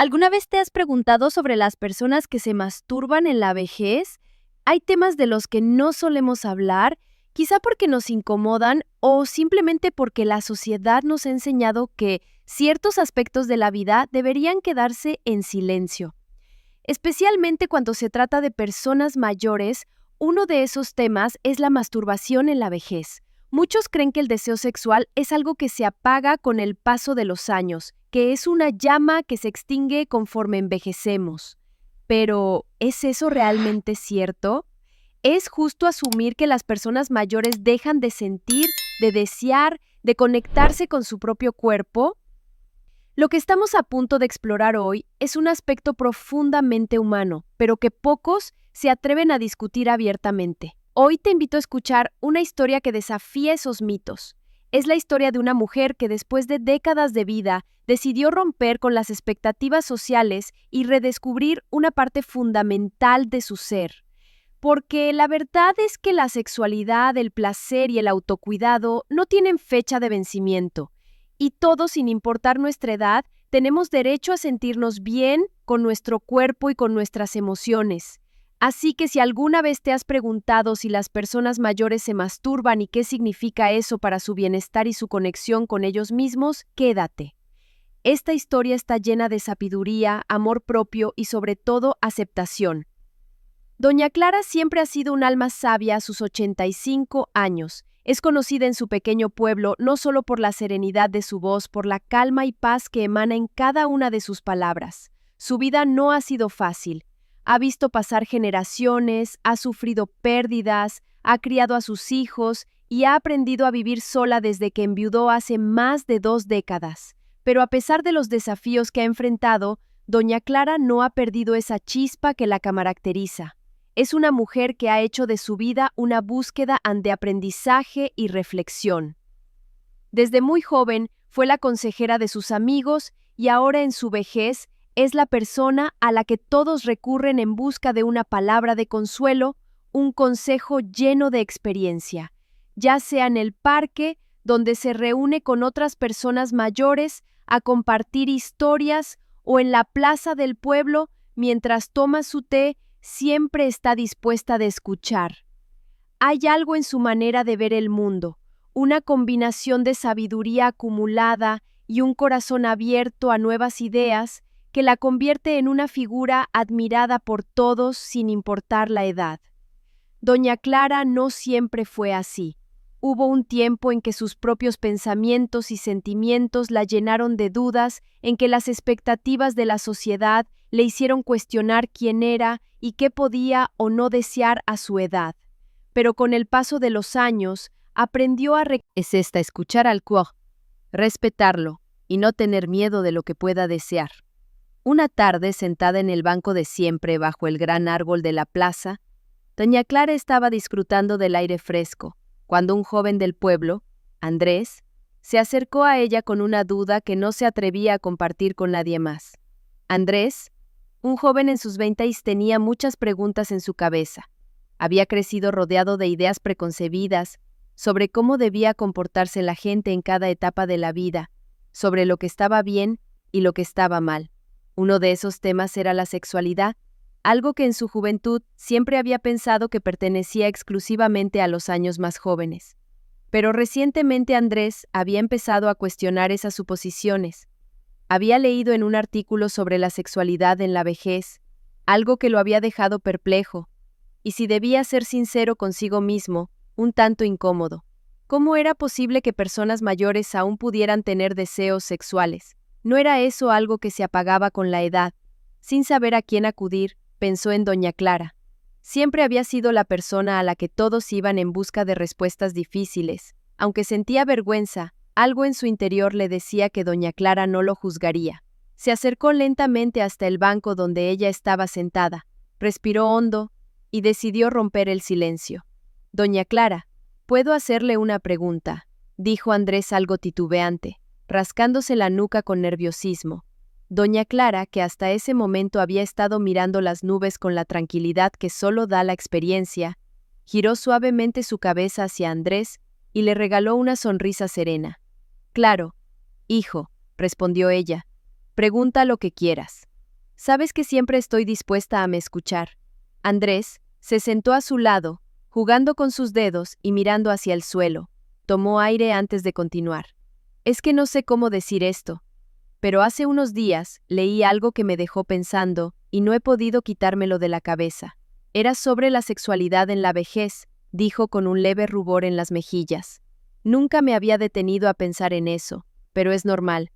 ¿Alguna vez te has preguntado sobre las personas que se masturban en la vejez? Hay temas de los que no solemos hablar, quizá porque nos incomodan o simplemente porque la sociedad nos ha enseñado que ciertos aspectos de la vida deberían quedarse en silencio. Especialmente cuando se trata de personas mayores, uno de esos temas es la masturbación en la vejez. Muchos creen que el deseo sexual es algo que se apaga con el paso de los años, que es una llama que se extingue conforme envejecemos. Pero, ¿es eso realmente cierto? ¿Es justo asumir que las personas mayores dejan de sentir, de desear, de conectarse con su propio cuerpo? Lo que estamos a punto de explorar hoy es un aspecto profundamente humano, pero que pocos se atreven a discutir abiertamente. Hoy te invito a escuchar una historia que desafía esos mitos. Es la historia de una mujer que después de décadas de vida decidió romper con las expectativas sociales y redescubrir una parte fundamental de su ser. Porque la verdad es que la sexualidad, el placer y el autocuidado no tienen fecha de vencimiento. Y todos, sin importar nuestra edad, tenemos derecho a sentirnos bien con nuestro cuerpo y con nuestras emociones. Así que si alguna vez te has preguntado si las personas mayores se masturban y qué significa eso para su bienestar y su conexión con ellos mismos, quédate. Esta historia está llena de sabiduría, amor propio y sobre todo aceptación. Doña Clara siempre ha sido un alma sabia a sus 85 años. Es conocida en su pequeño pueblo no solo por la serenidad de su voz, por la calma y paz que emana en cada una de sus palabras. Su vida no ha sido fácil. Ha visto pasar generaciones, ha sufrido pérdidas, ha criado a sus hijos y ha aprendido a vivir sola desde que enviudó hace más de 2 décadas. Pero a pesar de los desafíos que ha enfrentado, Doña Clara no ha perdido esa chispa que la caracteriza. Es una mujer que ha hecho de su vida una búsqueda de aprendizaje y reflexión. Desde muy joven fue la consejera de sus amigos y ahora en su vejez es la persona a la que todos recurren en busca de una palabra de consuelo, un consejo lleno de experiencia, ya sea en el parque, donde se reúne con otras personas mayores a compartir historias, o en la plaza del pueblo mientras toma su té. Siempre está dispuesta de escuchar. Hay algo en su manera de ver el mundo, una combinación de sabiduría acumulada y un corazón abierto a nuevas ideas que la convierte en una figura admirada por todos sin importar la edad. Doña Clara no siempre fue así. Hubo un tiempo en que sus propios pensamientos y sentimientos la llenaron de dudas, en que las expectativas de la sociedad le hicieron cuestionar quién era y qué podía o no desear a su edad. Pero con el paso de los años, aprendió a escuchar al cuore, respetarlo y no tener miedo de lo que pueda desear. Una tarde, sentada en el banco de siempre bajo el gran árbol de la plaza, Doña Clara estaba disfrutando del aire fresco, cuando un joven del pueblo, Andrés, se acercó a ella con una duda que no se atrevía a compartir con nadie más. Andrés, un joven en sus 20s, tenía muchas preguntas en su cabeza. Había crecido rodeado de ideas preconcebidas sobre cómo debía comportarse la gente en cada etapa de la vida, sobre lo que estaba bien y lo que estaba mal. Uno de esos temas era la sexualidad, algo que en su juventud siempre había pensado que pertenecía exclusivamente a los años más jóvenes. Pero recientemente Andrés había empezado a cuestionar esas suposiciones. Había leído en un artículo sobre la sexualidad en la vejez, algo que lo había dejado perplejo, y si debía ser sincero consigo mismo, un tanto incómodo. ¿Cómo era posible que personas mayores aún pudieran tener deseos sexuales? ¿No era eso algo que se apagaba con la edad? Sin saber a quién acudir, pensó en Doña Clara. Siempre había sido la persona a la que todos iban en busca de respuestas difíciles. Aunque sentía vergüenza, algo en su interior le decía que Doña Clara no lo juzgaría. Se acercó lentamente hasta el banco donde ella estaba sentada, respiró hondo y decidió romper el silencio. «Doña Clara, ¿puedo hacerle una pregunta?», dijo Andrés algo titubeante, rascándose la nuca con nerviosismo. Doña Clara, que hasta ese momento había estado mirando las nubes con la tranquilidad que solo da la experiencia, giró suavemente su cabeza hacia Andrés y le regaló una sonrisa serena. «Claro, hijo», respondió ella, «pregunta lo que quieras». Sabes que siempre estoy dispuesta a me escuchar. Andrés se sentó a su lado, jugando con sus dedos y mirando hacia el suelo. Tomó aire antes de continuar. Es que no sé cómo decir esto, pero hace unos días leí algo que me dejó pensando y no he podido quitármelo de la cabeza. Era sobre la sexualidad en la vejez, dijo con un leve rubor en las mejillas. Nunca me había detenido a pensar en eso, pero es normal.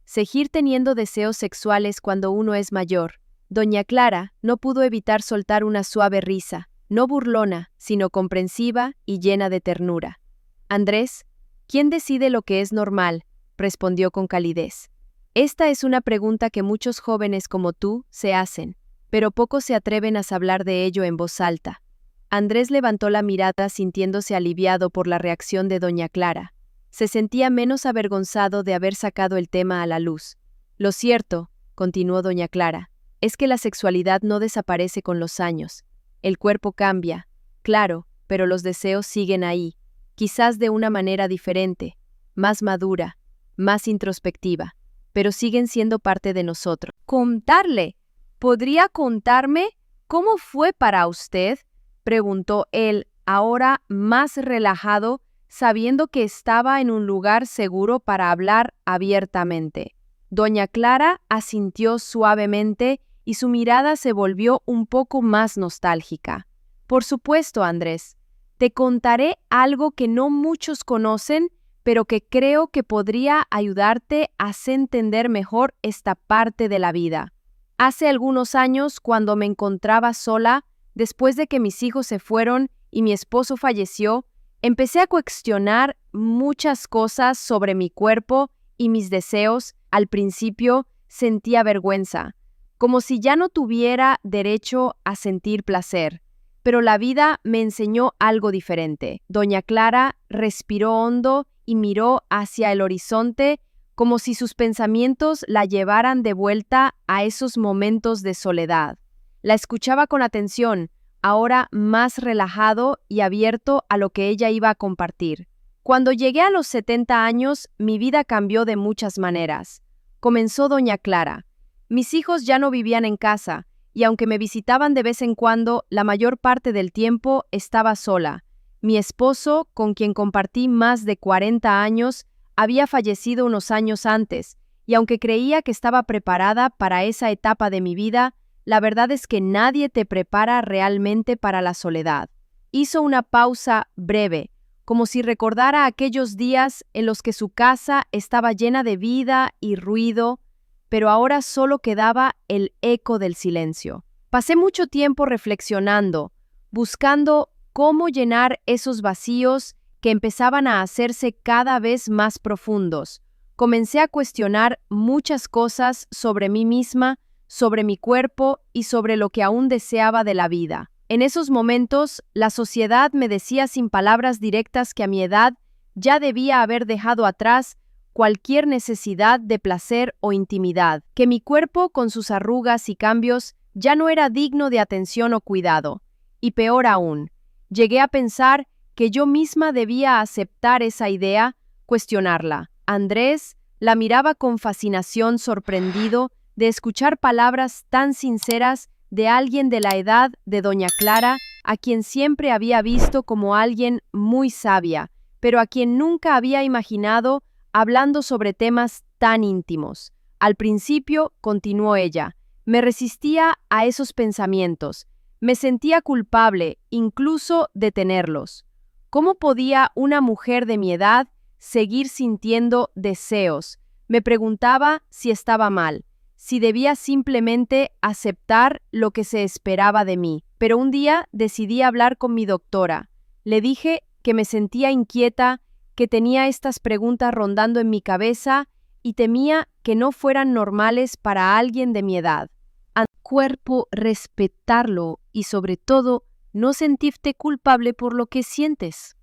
Seguir teniendo deseos sexuales cuando uno es mayor. Doña Clara no pudo evitar soltar una suave risa, no burlona, sino comprensiva y llena de ternura. Andrés, ¿quién decide lo que es normal?, respondió con calidez. Esta es una pregunta que muchos jóvenes como tú se hacen, pero pocos se atreven a hablar de ello en voz alta. Andrés levantó la mirada sintiéndose aliviado por la reacción de doña Clara. Se sentía menos avergonzado de haber sacado el tema a la luz. Lo cierto, continuó doña Clara, es que la sexualidad no desaparece con los años. El cuerpo cambia, claro, pero los deseos siguen ahí, quizás de una manera diferente, más madura, más introspectiva, pero siguen siendo parte de nosotros. ¿Contarle? ¿Podría contarme cómo fue para usted?, preguntó él, ahora más relajado, sabiendo que estaba en un lugar seguro para hablar abiertamente. Doña Clara asintió suavemente y su mirada se volvió un poco más nostálgica. Por supuesto, Andrés, te contaré algo que no muchos conocen, pero que creo que podría ayudarte a entender mejor esta parte de la vida. Hace algunos años, cuando me encontraba sola, después de que mis hijos se fueron y mi esposo falleció, empecé a cuestionar muchas cosas sobre mi cuerpo y mis deseos. Al principio sentía vergüenza, como si ya no tuviera derecho a sentir placer. Pero la vida me enseñó algo diferente. Doña Clara respiró hondo y miró hacia el horizonte como si sus pensamientos la llevaran de vuelta a esos momentos de soledad. La escuchaba con atención, ahora más relajado y abierto a lo que ella iba a compartir. Cuando llegué a los 70 años, mi vida cambió de muchas maneras. Comenzó doña Clara. Mis hijos ya no vivían en casa, y aunque me visitaban de vez en cuando, la mayor parte del tiempo estaba sola. Mi esposo, con quien compartí más de 40 años, había fallecido unos años antes, y aunque creía que estaba preparada para esa etapa de mi vida, la verdad es que nadie te prepara realmente para la soledad. Hizo una pausa breve, como si recordara aquellos días en los que su casa estaba llena de vida y ruido, pero ahora solo quedaba el eco del silencio. Pasé mucho tiempo reflexionando, buscando cómo llenar esos vacíos que empezaban a hacerse cada vez más profundos. Comencé a cuestionar muchas cosas sobre mí misma, sobre mi cuerpo y sobre lo que aún deseaba de la vida. En esos momentos, la sociedad me decía sin palabras directas que a mi edad ya debía haber dejado atrás cualquier necesidad de placer o intimidad, que mi cuerpo, con sus arrugas y cambios, ya no era digno de atención o cuidado. Y peor aún, llegué a pensar que yo misma debía aceptar esa idea, cuestionarla. Andrés la miraba con fascinación, sorprendido de escuchar palabras tan sinceras de alguien de la edad de doña Clara, a quien siempre había visto como alguien muy sabia, pero a quien nunca había imaginado hablando sobre temas tan íntimos. Al principio, continuó ella, me resistía a esos pensamientos. Me sentía culpable, incluso de tenerlos. ¿Cómo podía una mujer de mi edad seguir sintiendo deseos? Me preguntaba si estaba mal, si debía simplemente aceptar lo que se esperaba de mí. Pero un día decidí hablar con mi doctora. Le dije que me sentía inquieta, que tenía estas preguntas rondando en mi cabeza y temía que no fueran normales para alguien de mi edad. Al cuerpo, respetarlo y sobre todo, no sentirte culpable por lo que sientes.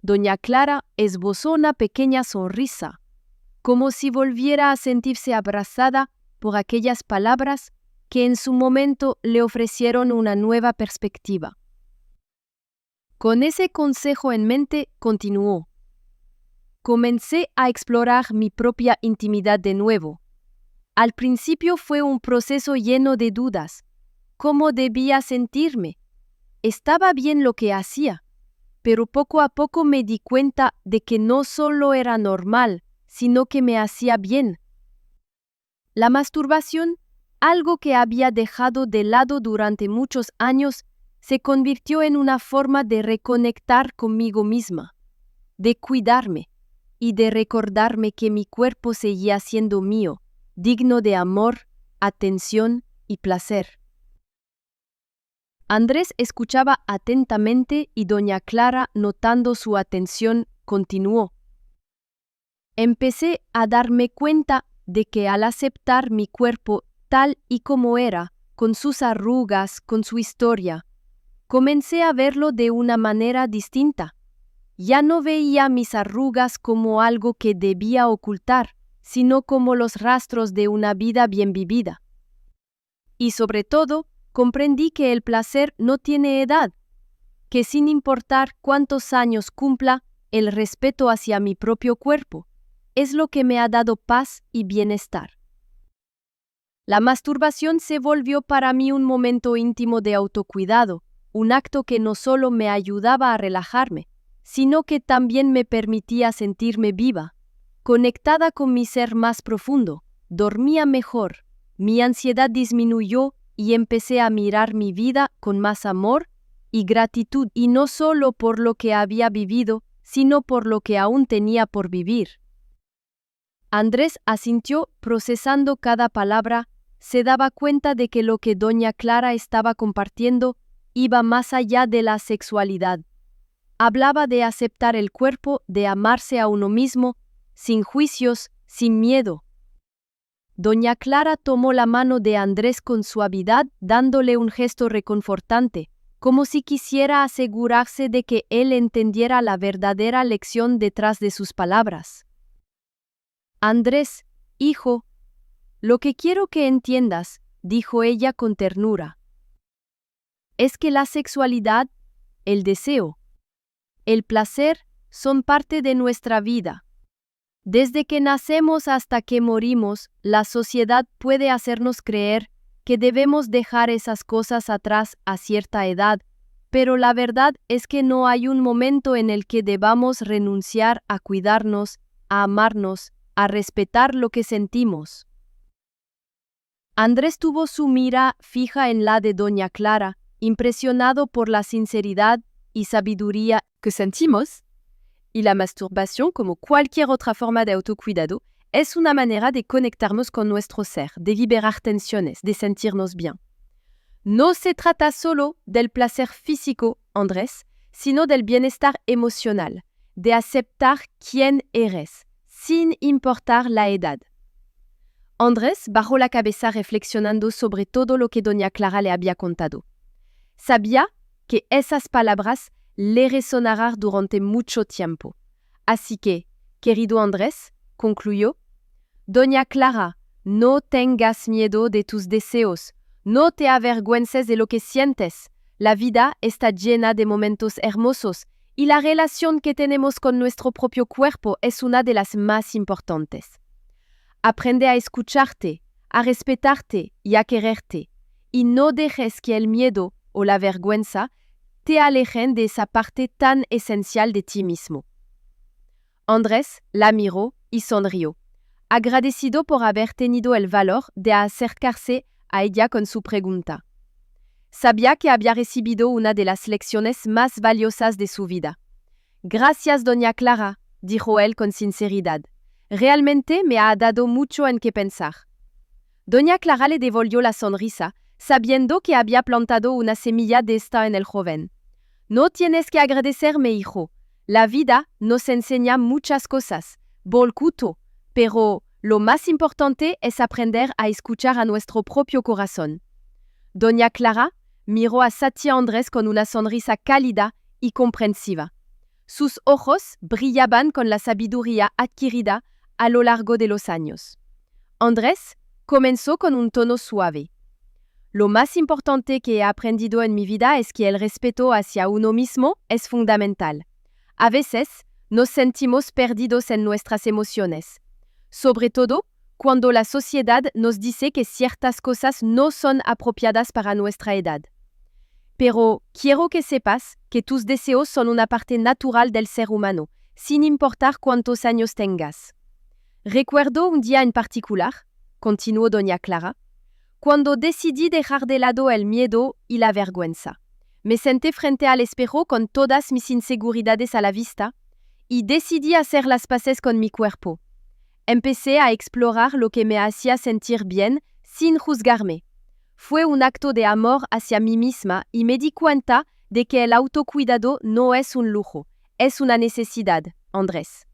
Doña Clara esbozó una pequeña sonrisa, como si volviera a sentirse abrazada por aquellas palabras que en su momento le ofrecieron una nueva perspectiva. Con ese consejo en mente, continuó. Comencé a explorar mi propia intimidad de nuevo, Al principio fue un proceso lleno de dudas. ¿Cómo debía sentirme? Estaba bien lo que hacía, pero poco a poco me di cuenta de que no solo era normal, sino que me hacía bien. La masturbación, algo que había dejado de lado durante muchos años, se convirtió en una forma de reconectar conmigo misma, de cuidarme y de recordarme que mi cuerpo seguía siendo mío, digno de amor, atención y placer. Andrés escuchaba atentamente y doña Clara, notando su atención, continuó. Empecé a darme cuenta de que al aceptar mi cuerpo tal y como era, con sus arrugas, con su historia, comencé a verlo de una manera distinta. Ya no veía mis arrugas como algo que debía ocultar, sino como los rastros de una vida bien vivida. Y sobre todo, comprendí que el placer no tiene edad, que sin importar cuántos años cumpla, el respeto hacia mi propio cuerpo es lo que me ha dado paz y bienestar. La masturbación se volvió para mí un momento íntimo de autocuidado, un acto que no solo me ayudaba a relajarme, sino que también me permitía sentirme viva, conectada con mi ser más profundo. Dormía mejor, mi ansiedad disminuyó y empecé a mirar mi vida con más amor y gratitud, y no solo por lo que había vivido, sino por lo que aún tenía por vivir. Andrés asintió, procesando cada palabra. Se daba cuenta de que lo que doña Clara estaba compartiendo iba más allá de la sexualidad. Hablaba de aceptar el cuerpo, de amarse a uno mismo, sin juicios, sin miedo. Doña Clara tomó la mano de Andrés con suavidad, dándole un gesto reconfortante, como si quisiera asegurarse de que él entendiera la verdadera lección detrás de sus palabras. Andrés, hijo, lo que quiero que entiendas, dijo ella con ternura, es que la sexualidad, el deseo, el placer son parte de nuestra vida. Desde que nacemos hasta que morimos, la sociedad puede hacernos creer que debemos dejar esas cosas atrás a cierta edad, pero la verdad es que no hay un momento en el que debamos renunciar a cuidarnos, a amarnos, a respetar lo que sentimos. Andrés tuvo su mira fija en la de doña Clara, impresionado por la sinceridad y sabiduría que sentimos, y la masturbación, como cualquier otra forma de autocuidado, es una manera de conectarnos con nuestro ser, de liberar tensiones, de sentirnos bien. No se trata solo del placer físico, Andrés, sino del bienestar emocional, de aceptar quién eres, sin importar la edad. Andrés bajó la cabeza reflexionando sobre todo lo que doña Clara le había contado. Sabía que esas palabras le resonarán durante mucho tiempo. Así que, querido Andrés, concluyó, doña Clara, no tengas miedo de tus deseos, no te avergüences de lo que sientes. La vida está llena de momentos hermosos y la relación que tenemos con nuestro propio cuerpo es una de las más importantes. Aprende a escucharte, a respetarte y a quererte, y no dejes que el miedo o la vergüenza te alejen de esa parte tan esencial de ti mismo. Andrés la miró y sonrió, agradecido por haber tenido el valor de acercarse a ella con su pregunta. Sabía que había recibido una de las lecciones más valiosas de su vida. Gracias, doña Clara, dijo él con sinceridad. Realmente me ha dado mucho en qué pensar. Doña Clara le devolvió la sonrisa, sabiendo que había plantado una semilla de esta en el joven. No tienes que agradecerme, hijo. La vida nos enseña muchas cosas, beaucoup, pero lo más importante es aprender a escuchar a nuestro propio corazón. Doña Clara miró a sa tía Andrés con una sonrisa cálida y comprensiva. Sus ojos brillaban con la sabiduría adquirida a lo largo de los años. Andrés comenzó con un tono suave. Lo más importante que he aprendido en mi vida es que el respeto hacia uno mismo es fundamental. A veces nos sentimos perdidos en nuestras emociones, sobre todo cuando la sociedad nos dice que ciertas cosas no son apropiadas para nuestra edad. Pero quiero que sepas que tus deseos son una parte natural del ser humano, sin importar cuántos años tengas. Recuerdo un día en particular, continuó doña Clara, cuando decidí dejar de lado el miedo y la vergüenza. Me senté frente al espejo con todas mis inseguridades a la vista y decidí hacer las paces con mi cuerpo. Empecé a explorar lo que me hacía sentir bien sin juzgarme. Fue un acto de amor hacia mí misma y me di cuenta de que el autocuidado no es un lujo, es una necesidad, Andrés.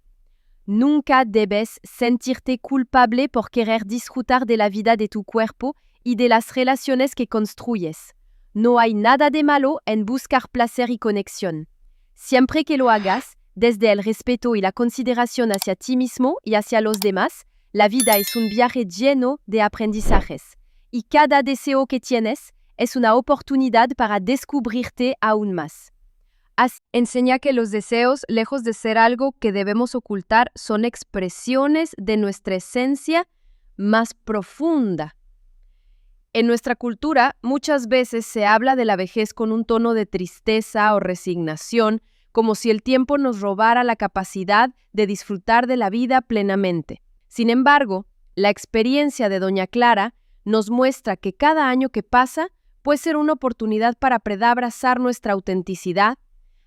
Nunca debes sentirte culpable por querer disfrutar de la vida de tu cuerpo y de las relaciones que construyes. No hay nada de malo en buscar placer y conexión. Siempre que lo hagas, desde el respeto y la consideración hacia ti mismo y hacia los demás, la vida es un viaje lleno de aprendizajes. Y cada deseo que tienes es una oportunidad para descubrirte aún más. Así, enseña que los deseos, lejos de ser algo que debemos ocultar, son expresiones de nuestra esencia más profunda. En nuestra cultura, muchas veces se habla de la vejez con un tono de tristeza o resignación, como si el tiempo nos robara la capacidad de disfrutar de la vida plenamente. Sin embargo, la experiencia de doña Clara nos muestra que cada año que pasa puede ser una oportunidad para abrazar nuestra autenticidad,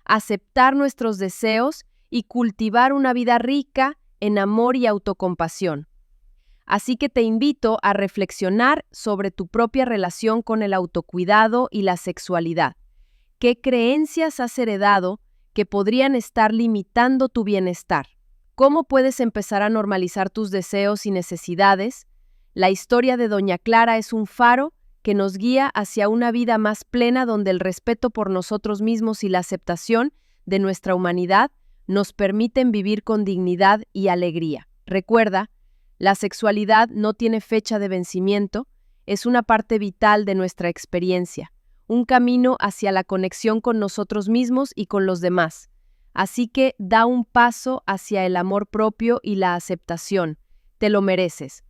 aceptar nuestros deseos y cultivar una vida rica en amor y autocompasión. Así que te invito a reflexionar sobre tu propia relación con el autocuidado y la sexualidad. ¿Qué creencias has heredado que podrían estar limitando tu bienestar? ¿Cómo puedes empezar a normalizar tus deseos y necesidades? La historia de doña Clara es un faro que nos guía hacia una vida más plena donde el respeto por nosotros mismos y la aceptación de nuestra humanidad nos permiten vivir con dignidad y alegría. Recuerda, la sexualidad no tiene fecha de vencimiento, es una parte vital de nuestra experiencia, un camino hacia la conexión con nosotros mismos y con los demás. Así que da un paso hacia el amor propio y la aceptación. Te lo mereces.